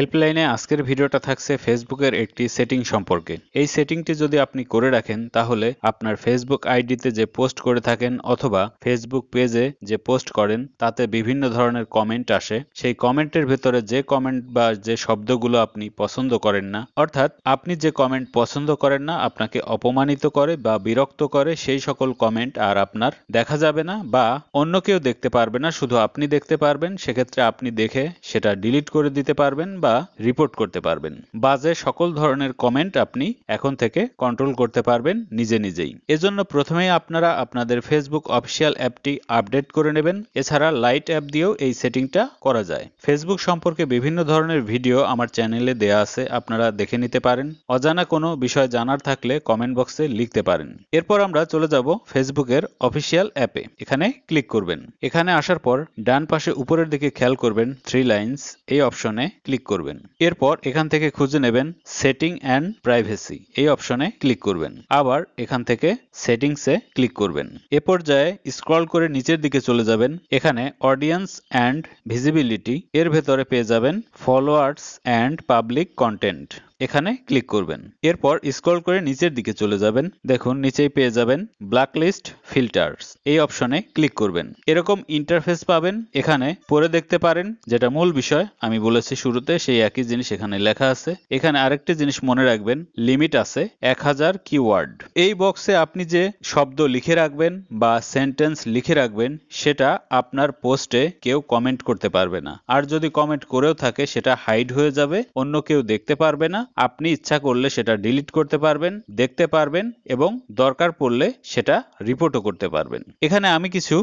হেল্পলাইনে আজকের ভিডিওটা থাকছে ফেসবুকের একটি সেটিং সম্পর্কে। এই সেটিংটি যদি আপনি করে রাখেন তাহলে আপনার ফেসবুক আইডিতে যে পোস্ট করে থাকেন অথবা ফেসবুক পেজে যে পোস্ট করেন তাতে বিভিন্ন ধরনের কমেন্ট আসে। সেই কমেন্টের ভেতরে যে কমেন্ট বা যে শব্দগুলো আপনি পছন্দ করেন না, অর্থাৎ আপনি যে কমেন্ট পছন্দ করেন না, আপনাকে অপমানিত করে বা বিরক্ত করে, সেই সকল কমেন্ট আর আপনার দেখা যাবে না বা অন্য কেউ দেখতে পারবে না, শুধু আপনি দেখতে পারবেন। সেক্ষেত্রে আপনি দেখে সেটা ডিলিট করে দিতে পারবেন বা রিপোর্ট করতে পারবেন। বাজে সকল ধরনের কমেন্ট আপনি এখন থেকে কন্ট্রোল করতে পারবেন নিজে নিজেই। এজন্য প্রথমেই আপনারা আপনাদের ফেসবুক অফিসিয়াল অ্যাপটি আপডেট করে নেবেন। এছাড়া লাইট অ্যাপ দিয়েও এই সেটিংটা করা যায়। ফেসবুক সম্পর্কে বিভিন্ন ধরনের ভিডিও আমার চ্যানেলে দেয়া আছে, আপনারা দেখে নিতে পারেন। অজানা কোনো বিষয় জানার থাকলে কমেন্ট বক্সে লিখতে পারেন। এরপর আমরা চলে যাব ফেসবুকের অফিসিয়াল অ্যাপে। এখানে ক্লিক করবেন। এখানে আসার পর ডান পাশে উপরের দিকে খেয়াল করবেন 3 লাইনস, এই অপশনে ক্লিক করবেন। এরপর এখান থেকে খুঁজে নেবেন সেটিং অ্যান্ড প্রাইভেসি, এই অপশনে ক্লিক করবেন। আবার এখান থেকে সেটিংসে ক্লিক করবেন। এ পর্যায়ে স্ক্রল করে নিচের দিকে চলে যাবেন। এখানে অডিয়েন্স অ্যান্ড ভিজিবিলিটি এর ভেতরে পেয়ে যাবেন ফলোয়ার্স অ্যান্ড পাবলিক কন্টেন্ট, এখানে ক্লিক করবেন। এরপর স্ক্রল করে নিচের দিকে চলে যাবেন। দেখুন নিচেই পেয়ে যাবেন ব্ল্যাকলিস্ট ফিল্টার্স, এই অপশনে ক্লিক করবেন। এরকম ইন্টারফেস পাবেন। এখানে পড়ে দেখতে পারেন, যেটা মূল বিষয় আমি বলেছি শুরুতে, সেই একই জিনিস এখানে লেখা আছে। এখানে আরেকটি জিনিস মনে রাখবেন, লিমিট আছে 1000 কিওয়ার্ড। এই বক্সে আপনি যে শব্দ লিখে রাখবেন বা সেন্টেন্স লিখে রাখবেন সেটা আপনার পোস্টে কেউ কমেন্ট করতে পারবে না। আর যদি কমেন্ট করেও থাকে সেটা হাইড হয়ে যাবে, অন্য কেউ দেখতে পারবে না। আপনি ইচ্ছা করলে সেটা ডিলিট করতে পারবেন, দেখতে পারবেন এবং দরকার পড়লে সেটা রিপোর্টও করতে পারবেন। এখানে আমি কিছু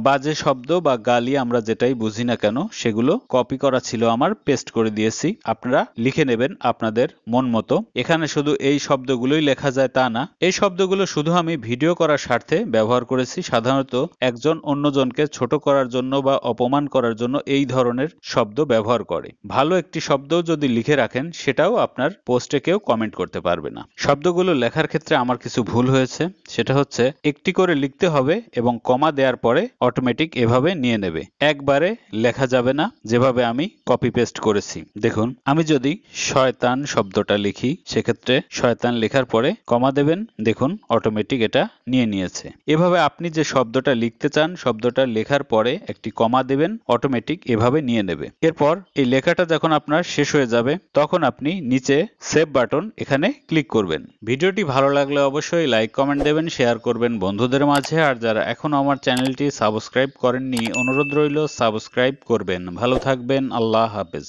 বাজে শব্দ বা গালি, আমরা যেটাই বুঝি না কেন, সেগুলো কপি করা ছিল আমার, পেস্ট করে দিয়েছি। আপনারা লিখে নেবেন আপনাদের মন মতো। এখানে শুধু এই শব্দগুলোই লেখা যায় তা না, এই শব্দগুলো শুধু আমি ভিডিও করার স্বার্থে ব্যবহার করেছি। সাধারণত একজন অন্যজনকে ছোট করার জন্য বা অপমান করার জন্য এই ধরনের শব্দ ব্যবহার করে। ভালো একটি শব্দও যদি লিখে রাখেন সেটাও আপনার পোস্টে কেউ কমেন্ট করতে পারবে না। শব্দগুলো লেখার ক্ষেত্রে আমার কিছু ভুল হয়েছে, সেটা হচ্ছে একটি করে লিখতে হবে এবং কমা দেওয়ার পরে অটোমেটিক এভাবে নিয়ে নেবে। একবারে লেখা যাবে না যেভাবে আমি কপি পেস্ট করেছি। দেখুন আমি যদি শয়তান শব্দটা লিখি, সেক্ষেত্রে শয়তান লেখার পরে কমা দেবেন, দেখুন অটোমেটিক এটা নিয়ে নিয়েছে। এভাবে আপনি যে শব্দটা লিখতে চান, শব্দটা লেখার পরে একটি কমা দেবেন, অটোমেটিক এভাবে নিয়ে নেবে। এরপর এই লেখাটা যখন আপনার শেষ হয়ে যাবে তখন আপনি নিচে সেভ বাটন, এখানে ক্লিক করবেন। ভিডিওটি ভালো লাগলে অবশ্যই লাইক কমেন্ট দেবেন, শেয়ার করবেন বন্ধুদের মাঝে। আর যারা এখনো আমার চ্যানেলটি সাবস্ক্রাইব করেননি, অনুরোধ রইল সাবস্ক্রাইব করবেন। ভালো থাকবেন, আল্লাহ হাফেজ।